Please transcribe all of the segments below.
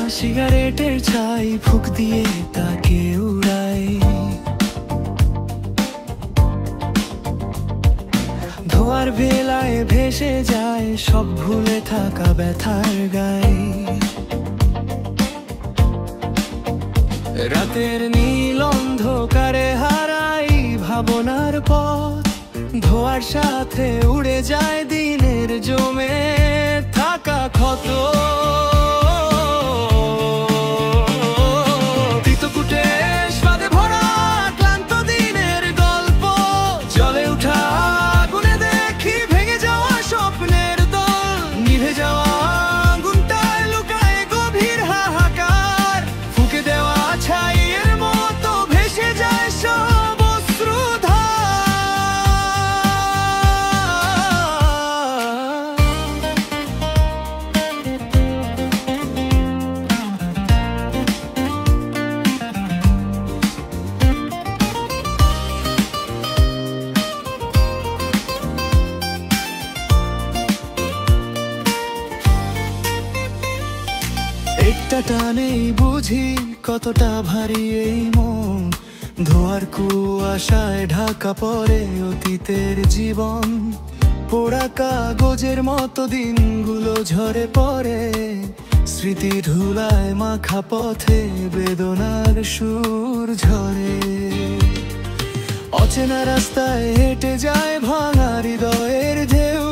সিগারেটের ছাই ফুঁক দিয়ে তাকে উড়াই। ধোয়ার ভেলায় ভেসে যায় সব ভুলে থাকা ব্যথার গায়ে। রাতের নীল অন্ধকারে হারাই ভাবনার পথ। ধোয়ার সাথে উড়ে যায় দিনের জমে থাকা ক্ষত। তিতকুটে স্বাদে ভরা ক্লান্ত দিনের গল্প, জ্বলে ওঠা আগুনে দেখি ভেঙে যাওয়া স্বপ্নের দল। নিভে যাওয়া আগুনটায় লুকায় গভীর হাহাকার, ফুঁকে দেওয়া ছাইয়ের মতো ভেসে যায় সব অশ্রুধার। একটা টানেই বুঝি কতটা ভারী এই মন। ধোয়ার কুয়াশায় ঢাকা পড়ে অতীতের জীবন। পোড়া কাগজের মতো দিনগুলো ঝরে পড়ে, স্মৃতি ধুলায় মাখা পথে বেদনার সুর ঝরে। অচেনা রাস্তায় হেঁটে যায় ভাঙা হৃদয়ের ঢেউ,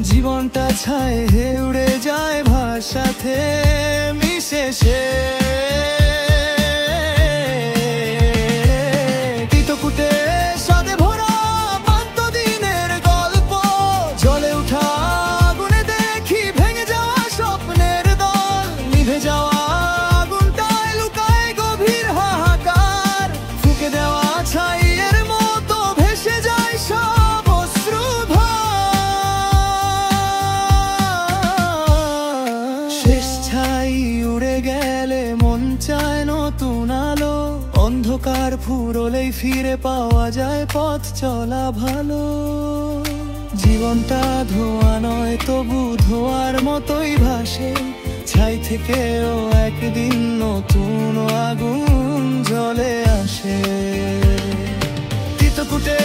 জীবনটা ছায় হে উড়ে যায় ভাষাতে মিশে সে। তিতকুটে স্বাদে ভরা পান্ত দিনের গল্প, জ্বলে ওঠা আগুনে দেখি ভেঙে যাওয়া স্বপ্নের দল। নিভে যাওয়া আগুনটায় লুকায় গভীর হাহাকার, ফুঁকে দেওয়া ছাইয়ের মতো ভেসে যায় সব অশ্রুধার। শেষ ছাই উড়ে গেলে মন চায় নতুন আলো, অন্ধকার ফুরলেই ফিরে পাওয়া যায় পথ চলা ভালো। জীবনটা ধোঁয়া নয় তবু ধোঁয়ার মতোই ভাসে, ছাই থেকেও একদিন নতুন আগুন জ্বলে আসে। তিতকুটে